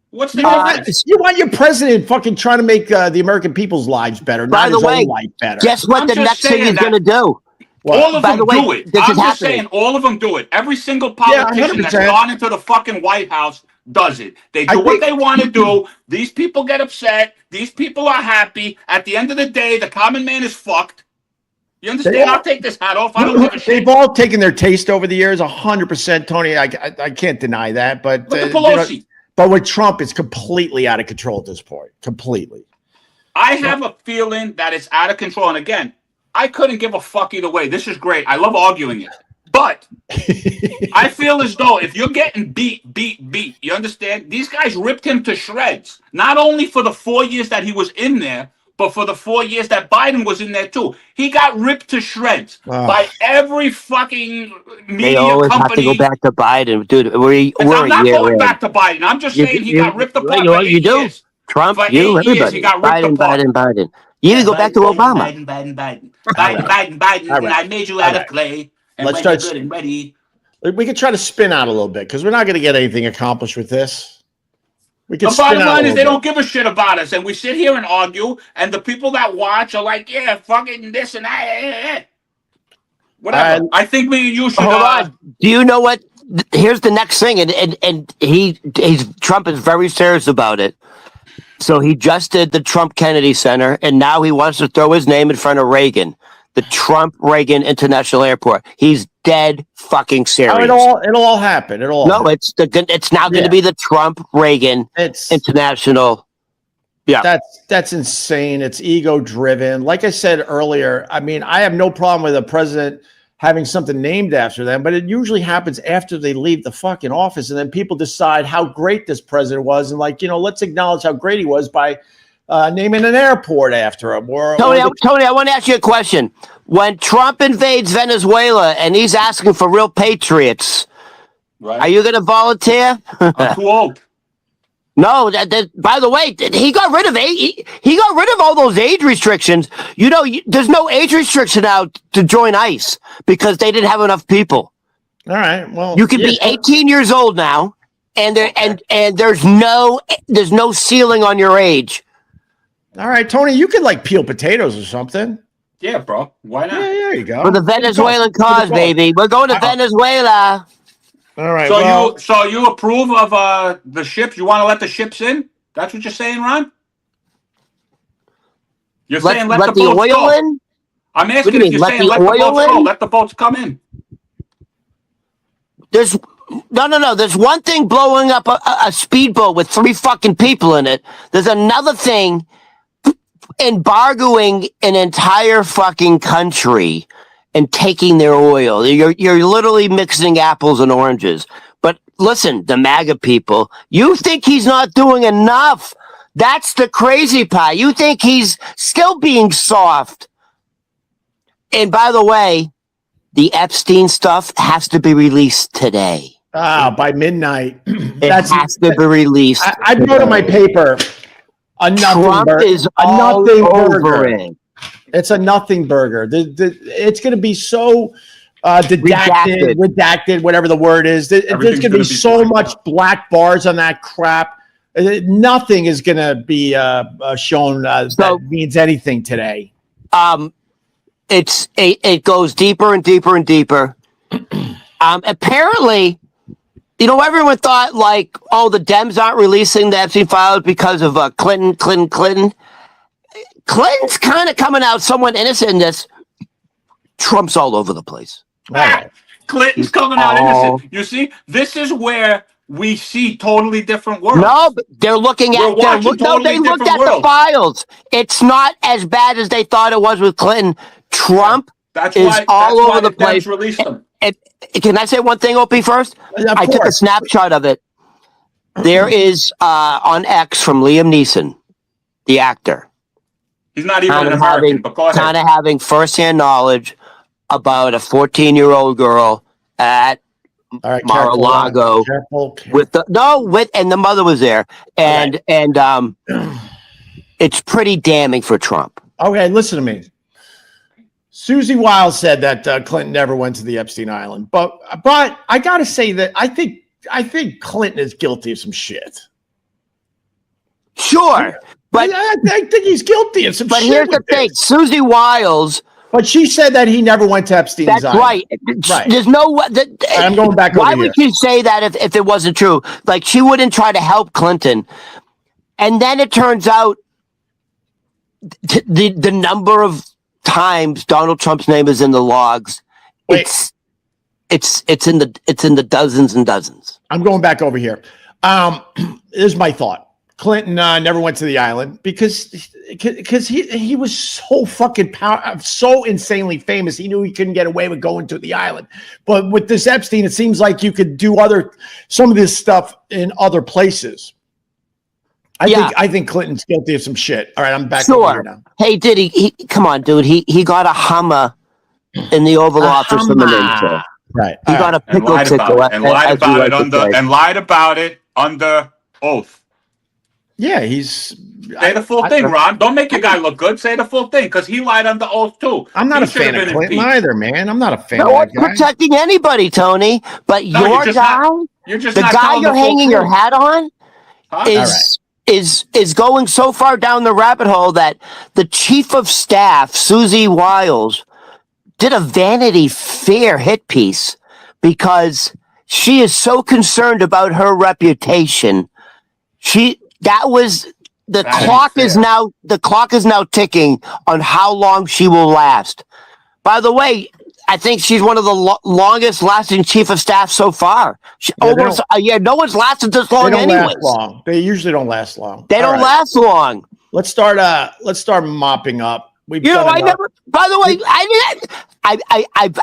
What's the difference? You want your president fucking trying to make the American people's lives better, not his own life better. Guess what the next thing he's going to do? All of them do it. I'm just saying all of them do it. Every single politician that's gone into the fucking White House does it. They do what they want to do. These people get upset. These people are happy. At the end of the day, the common man is fucked. You understand? I'll take this hat off. I don't give a shit. They've all taken their taste over the years, 100%, Tony. I can't deny that. But look at Pelosi. But with Trump, it's completely out of control at this point. Completely. I have a feeling that it's out of control. And again, I couldn't give a fuck either way. This is great. I love arguing it. But I feel as though if you're getting beat, you understand? These guys ripped him to shreds. Not only for the 4 years that he was in there, but for the 4 years that Biden was in there too. He got ripped to shreds by every fucking media they always company. Have to go back to Biden, dude. I'm not going back to Biden. I'm just saying he got ripped apart. You do. Years. Trump, for you, 8 years, he got ripped apart. Biden. You can go back to Obama. Biden. I made you out of clay. And let's try good and ready. We could try to spin out a little bit because we're not going to get anything accomplished with this. We can. The bottom line is they don't give a shit about us, and we sit here and argue, and the people that watch are like, "Yeah, fucking this and that." Whatever. I think me and you should. Hold on. Do you know what? Here's the next thing, and Trump is very serious about it. So he just did the Trump Kennedy Center, and now he wants to throw his name in front of Reagan. The Trump Reagan International Airport. He's dead fucking serious. It'll all happen. It's now going to be the Trump Reagan International. Yeah, that's insane. It's ego driven. Like I said earlier, I mean, I have no problem with a president having something named after them, but it usually happens after they leave the fucking office, and then people decide how great this president was, and let's acknowledge how great he was by naming an airport after him. Tony, I want to ask you a question. When Trump invades Venezuela and he's asking for real patriots, are you going to volunteer? I'm too old. No, by the way, he got rid of all those age restrictions. There's no age restriction now to join ICE because they didn't have enough people. All right. Well, you can be 18 years old now, and there's no ceiling on your age. All right, Tony, you could like peel potatoes or something. Yeah, bro. Why not? Yeah, there you go. For the Venezuelan cause, baby. We're going to Venezuela. All right. So you approve of the ships? You want to let the ships in? That's what you're saying, Ron? You're saying let the boats oil go. in? I'm asking if you're saying let the boats go. Let the boats come in. There's no. There's one thing blowing up a speedboat with 3 fucking people in it. There's another thing embargoing an entire fucking country and taking their oil. You're literally mixing apples and oranges. But listen, the MAGA people, you think he's not doing enough. That's the crazy part. You think he's still being soft. And by the way, the Epstein stuff has to be released today. By midnight. It has to be released. I wrote in my paper, a nothing burger. It's a nothing burger. It's going to be so redacted, whatever the word is. There's going to be so much black bars on that crap. Nothing is going to be shown that means anything today. It goes deeper and deeper and deeper. Apparently, everyone thought like, the Dems aren't releasing the Epstein files because of Clinton. Clinton's kind of coming out somewhat innocent in this. Trump's all over the place. Clinton's coming out innocent. You see, this is where we see totally different worlds. No, but they're looking at. They looked at the files. It's not as bad as they thought it was with Clinton. Trump is all over the place. Can I say one thing, OP, first? I took a snapshot of it. There is on X from Liam Neeson, the actor. He's not even an American, but go ahead. Kind of having firsthand knowledge about a 14-year-old girl at Mar-a-Lago and the mother was there, and it's pretty damning for Trump. Okay, listen to me. Susie Wiles said that Clinton never went to the Epstein Island, but I got to say that I think Clinton is guilty of some shit. Sure. But I think he's guilty of some shit. But here's the thing, Susie Wiles. But she said that he never went to Epstein's Island. That's right. There's no. I'm going back over here. Why would you say that if it wasn't true? Like, she wouldn't try to help Clinton. And then it turns out the number of times Donald Trump's name is in the logs. It's in the dozens and dozens. I'm going back over here. Here's my thought. Clinton never went to the island because he was so fucking so insanely famous. He knew he couldn't get away with going to the island. But with this Epstein, it seems like you could do some of this stuff in other places. I think Clinton's guilty of some shit. All right, I'm back over here now. Hey, did he come on, dude. He got a Hummer in the Oval Office from an intro. Right. He got a pickle tickle and lied about it under oath. Yeah, say the full thing, Ron. Don't make your guy look good. Say the full thing, because he lied under oath too. I'm not a fan of Clinton either, man. I'm not a fan of that guy. Protecting anybody, Tony. But your guy, the guy you're hanging your hat on, is going so far down the rabbit hole that the chief of staff, Susie Wiles, did a Vanity Fair hit piece because she is so concerned about her reputation. The clock is now ticking on how long she will last. By the way, I think she's one of the longest lasting chief of staff so far. Almost a year. No one's lasted this long anyways. They usually don't last long. They don't last long. Let's start mopping up. By the way,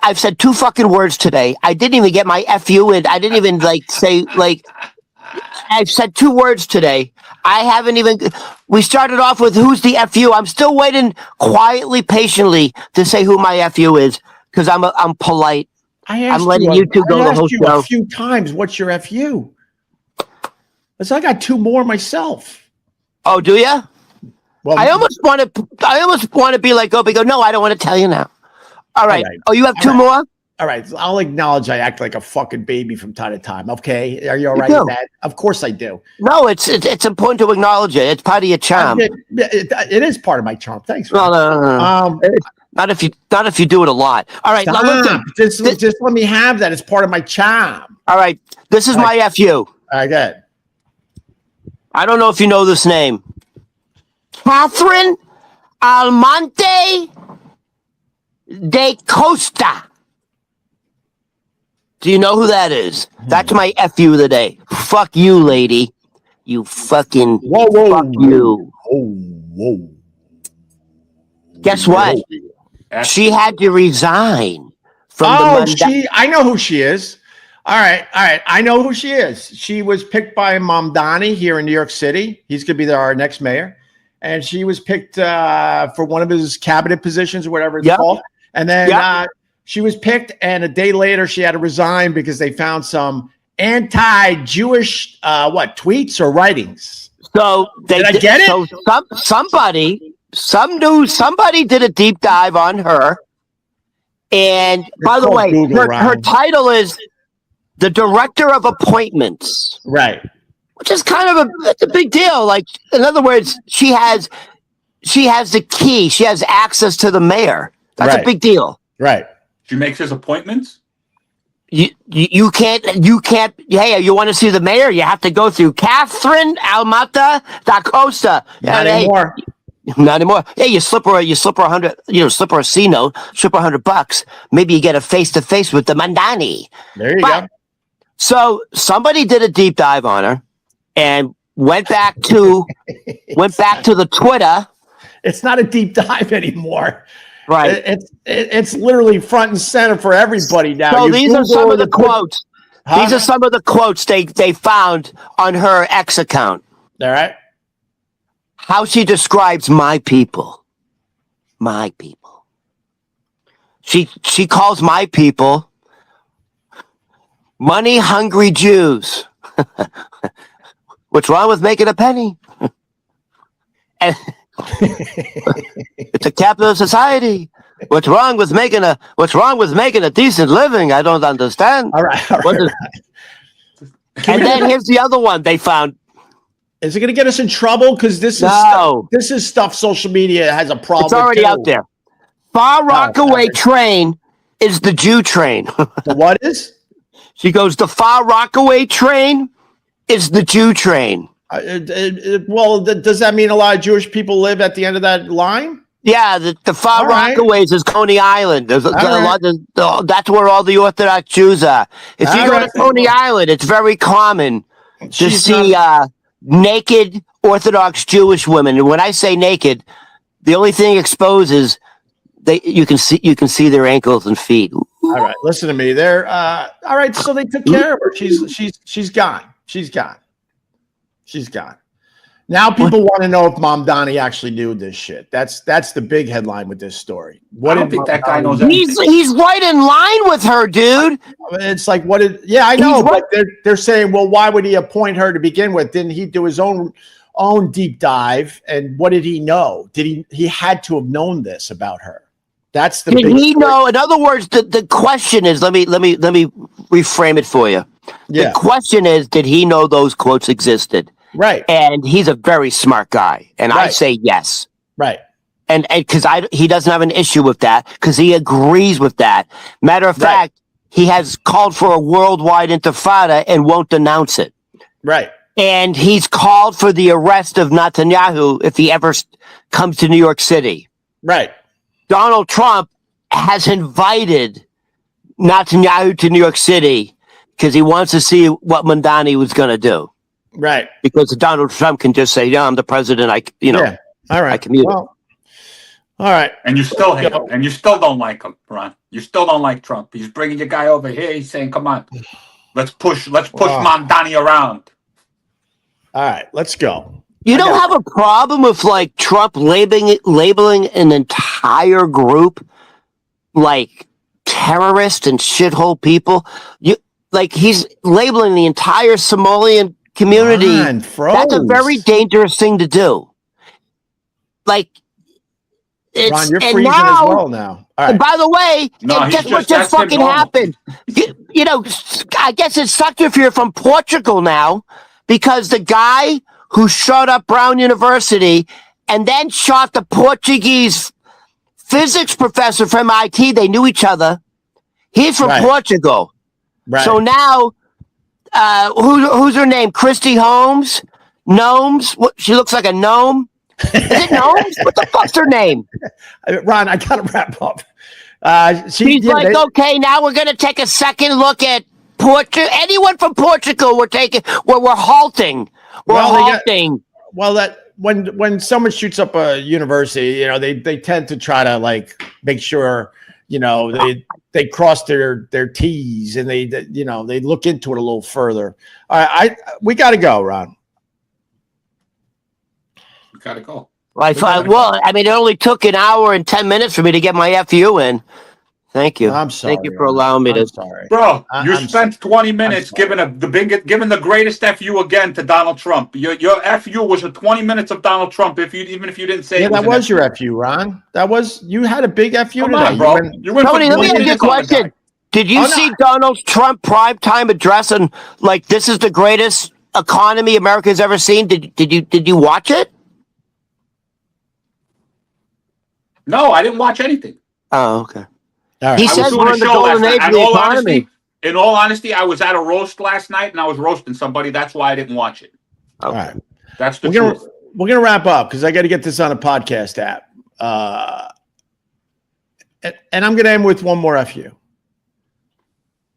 I've said 2 fucking words today. I didn't even get my FU in. I didn't even say I've said 2 words today. I haven't even. We started off with who's the FU. I'm still waiting quietly, patiently to say who my FU is because I'm polite. I'm letting you two go the whole show. A few times. What's your FU? Because I got 2 more myself. Oh, do you? Well, I almost want to be like Opie. Go. No, I don't want to tell you now. All right. Oh, you have 2 more. All right, I'll acknowledge I act like a fucking baby from time to time. Okay, are you all right with that? Of course I do. No, it's important to acknowledge it. It's part of your charm. It is part of my charm. Thanks. No. Not if you do it a lot. All right, now listen. Just let me have that. It's part of my charm. All right, this is my FU. All right, good. I don't know if you know this name. Catherine Almonte de Costa. Do you know who that is? That's my FU of the day. Fuck you, lady. You fucking fuck you. Whoa. Guess what? She had to resign from I know who she is. All right. I know who she is. She was picked by Mamdani here in New York City. He's going to be our next mayor. And she was picked for one of his cabinet positions or whatever it's called. And then she was picked, and a day later she had to resign because they found some anti-Jewish tweets or writings. So did I get it? So somebody did a deep dive on her. And by the way, her title is the Director of Appointments. Right. Which is kind of a big deal. Like, in other words, she has the key. She has access to the mayor. That's a big deal. Right. She makes his appointments? You can't. Hey, you want to see the mayor? You have to go through Catherine Almata da Costa. Not anymore. Not anymore. Hey, you slip her $100. Slip her a C note. Slip her $100. Maybe you get a face to face with the Mandani. There you go. So somebody did a deep dive on her and went back to the Twitter. It's not a deep dive anymore. Right. It's literally front and center for everybody now. So these are some of the quotes. These are some of the quotes they found on her X account. All right. How she describes my people. My people. She calls my people money-hungry Jews. What's wrong with making a penny? And it's a capitalist society. What's wrong with making a decent living? I don't understand. All right. And then here's the other one they found. Is it going to get us in trouble? Because this is stuff social media has a problem. It's already out there. Far Rockaway train is the Jew train. The what is? She goes, the Far Rockaway train is the Jew train. Well, does that mean a lot of Jewish people live at the end of that line? Yeah, the Far Rockaways is Coney Island. There's a lot of, that's where all the Orthodox Jews are. If you go to Coney Island, it's very common to see naked Orthodox Jewish women. And when I say naked, the only thing exposed is you can see their ankles and feet. All right, listen to me. They're all right. So they took care of her. She's gone. She's gone. Now people want to know if Mamdani actually knew this shit. That's the big headline with this story. I don't think that guy knows anything. He's right in line with her, dude. It's like I know, but they're saying, well, why would he appoint her to begin with? Didn't he do his own deep dive? And what did he know? He had to have known this about her? That's the. Did he know? In other words, the question is, let me reframe it for you. The question is, did he know those quotes existed? Right. And he's a very smart guy. And I say yes. Right. And because he doesn't have an issue with that, because he agrees with that. Matter of fact, he has called for a worldwide intifada and won't denounce it. Right. And he's called for the arrest of Netanyahu if he ever comes to New York City. Right. Donald Trump has invited Netanyahu to New York City because he wants to see what Mandani was going to do. Right. Because Donald Trump can just say, yeah, I'm the president. All right. I commute. Well, all right. And you still hate him. And you still don't like him, Ron. You still don't like Trump. He's bringing your guy over here. He's saying, come on, let's push Mamdani around. All right, let's go. You don't have a problem with like Trump labeling an entire group like terrorist and shithole people. He's labeling the entire Somalian community. That's a very dangerous thing to do. Like, it's Ron, you're freezing as well now. All right. And by the way, guess what just fucking happened? I guess it sucked if you're from Portugal now, because the guy who shot up Brown University and then shot the Portuguese physics professor from MIT, they knew each other. He's from Portugal. Right. So now, who's her name? Christy Holmes? Gnomes? She looks like a gnome. Is it Gnomes? What the fuck's her name? Ron, I gotta wrap up. She's okay, now we're gonna take a second look at Portugal. Anyone from Portugal, we're halting. We're halting. When someone shoots up a university, they tend to try to like make sure, they cross their T's and they look into it a little further. All right, we got to go, Ron. We got to go. It only took an hour and 10 minutes for me to get my FU in. Thank you. I'm sorry. Thank you for allowing me to. Sorry, bro. You spent 20 minutes giving the greatest FU again to Donald Trump. Your FU was 20 minutes of Donald Trump. Even if you didn't say, that was your FU, Ron. You had a big FU today. On, bro. Tony, let me ask you a question. Did you see Donald Trump primetime address and like this is the greatest economy America's ever seen? Did you watch it? No, I didn't watch anything. Oh, okay. All right. He says we're in the golden age of the economy. In all honesty, I was at a roast last night and I was roasting somebody. That's why I didn't watch it. Okay. All right. That's the truth. We're gonna wrap up because I got to get this on a podcast app. And I'm gonna end with one more FU.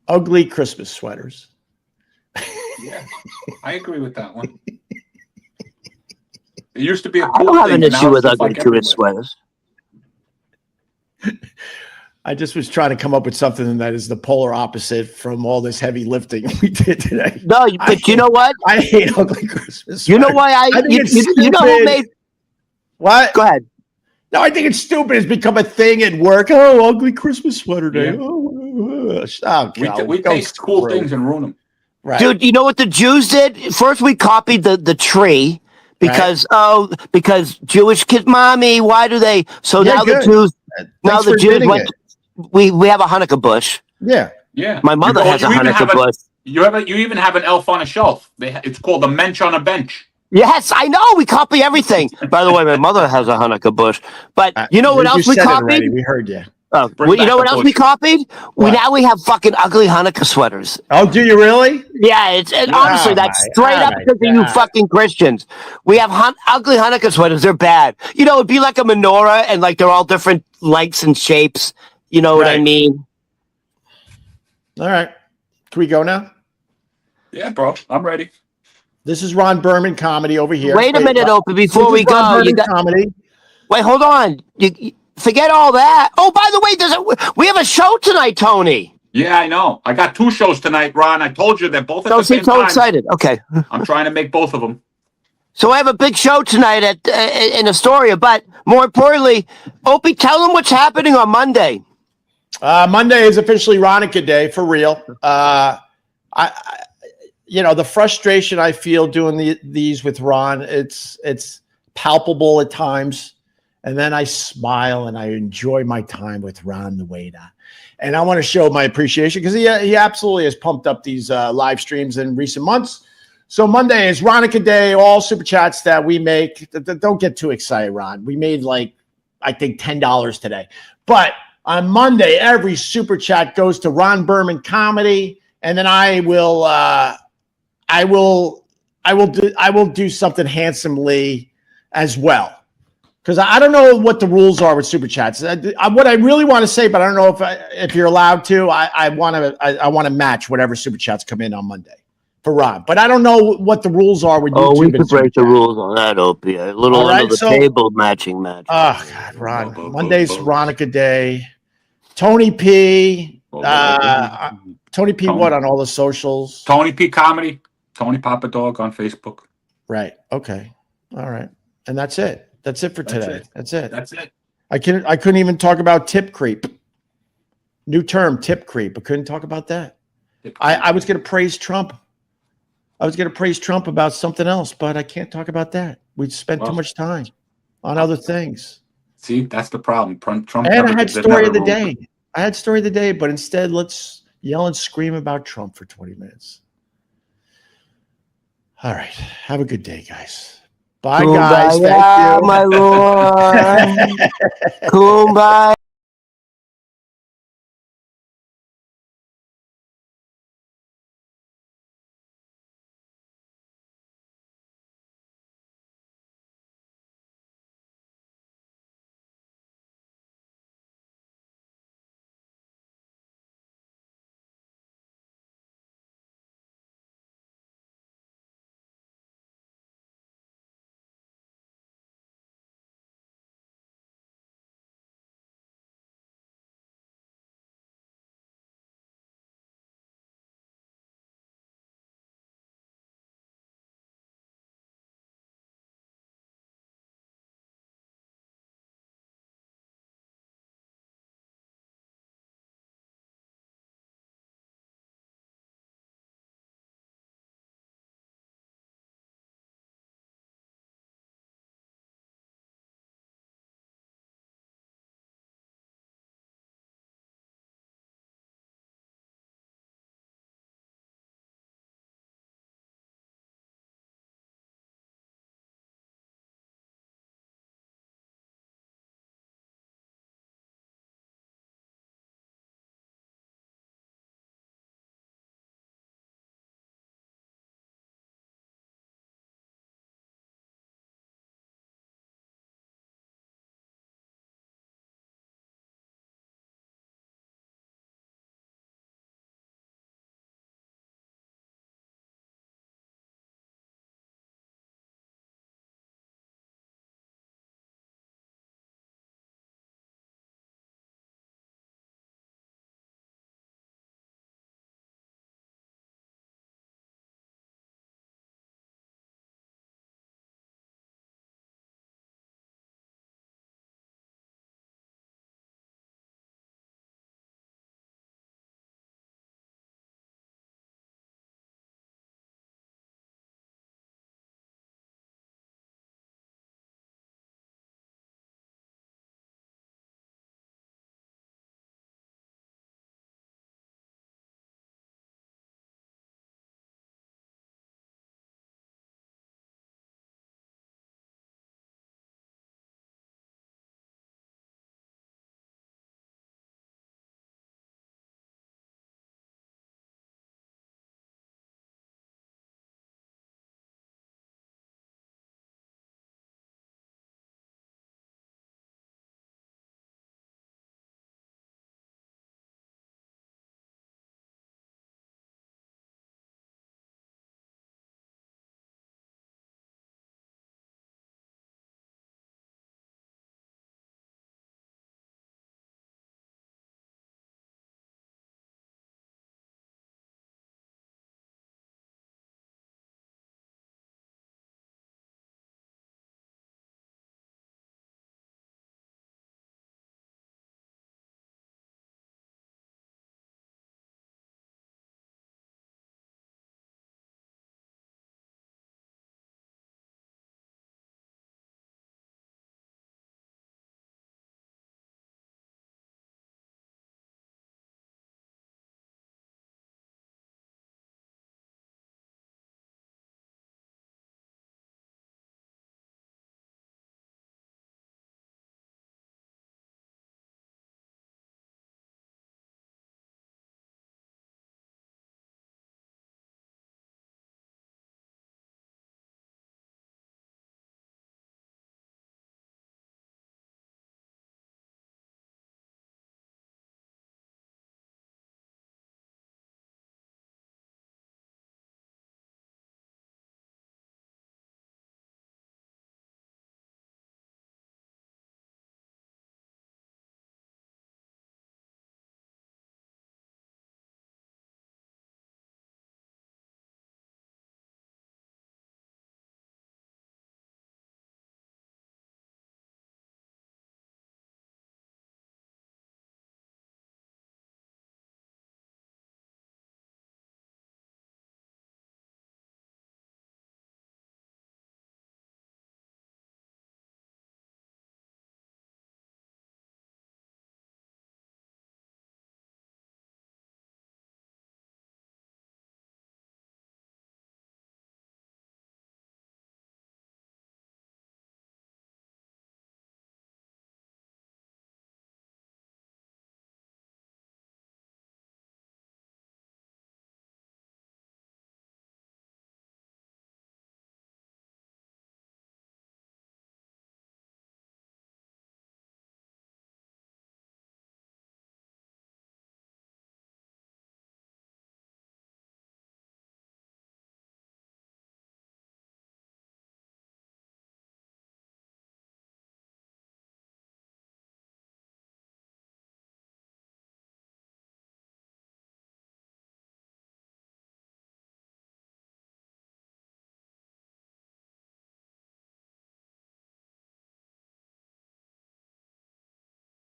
Ugly Christmas sweaters. Yeah, I agree with that one. It used to be a cool I don't have an thing, issue with ugly Christmas sweaters. I just was trying to come up with something that is the polar opposite from all this heavy lifting we did today. No, but you know what? I hate ugly Christmas sweaters. You know why you know who made what? Go ahead. No, I think it's stupid. It's become a thing at work. Oh, ugly Christmas sweater day. Yeah. We taste cool things and ruin them. Right. Dude, you know what the Jews did? First, we copied the tree because because Jewish kids, mommy, why do they? So now the Jews, went. We have a Hanukkah bush. Yeah. My mother has a Hanukkah bush. You even have an elf on a shelf. It's called a mensch on a bench. Yes, I know. We copy everything. By the way, my mother has a Hanukkah bush. But you know what else we copied? We heard you. You know what else we copied? We have fucking ugly Hanukkah sweaters. Oh, do you really? Yeah, honestly, that's straight up because of you fucking Christians. We have ugly Hanukkah sweaters. They're bad. It'd be like a menorah and like they're all different lengths and shapes. You know what I mean? All right. Can we go now? Yeah, bro. I'm ready. This is Ron Berman comedy over here. Wait a minute, Opie, before we go. Comedy. Wait, hold on. You forget all that. Oh, by the way, we have a show tonight, Tony. Yeah, I know. I got 2 shows tonight, Ron. I told you they're both at the same time. Don't seem so excited. Okay. I'm trying to make both of them. So I have a big show tonight in Astoria, but more importantly, Opie, tell them what's happening on Monday. Monday is officially Ronica Day for real. The frustration I feel doing these with Ron, it's palpable at times. And then I smile and I enjoy my time with Ron the waiter. And I want to show my appreciation because he absolutely has pumped up these live streams in recent months. So Monday is Ronica Day, all super chats that we make. Don't get too excited, Ron. We made I think $10 today. But on Monday, every super chat goes to Ron Berman Comedy. And then I will do something handsomely as well. Because I don't know what the rules are with super chats. What I really want to say, but I don't know if you're allowed to. I want to match whatever super chats come in on Monday for Ron. But I don't know what the rules are with YouTube. Oh, we could break the rules on that, Opie. A little under the table matching match. Oh God, Ron. Monday's Ronica Day. Tony P. Tony P. What on all the socials? Tony P. Comedy. Tony Papa Dog on Facebook. Right. Okay. All right. And that's it. That's it for today. That's it. That's it. I couldn't even talk about tip creep. New term, tip creep. I couldn't talk about that. I was going to praise Trump. I was going to praise Trump about something else, but I can't talk about that. We spent too much time on other things. See, that's the problem. Trump. And I had story of the day. I had story of the day, but instead, let's yell and scream about Trump for 20 minutes. All right. Have a good day, guys. Bye, guys. Thank you. My lord. Kumbaya.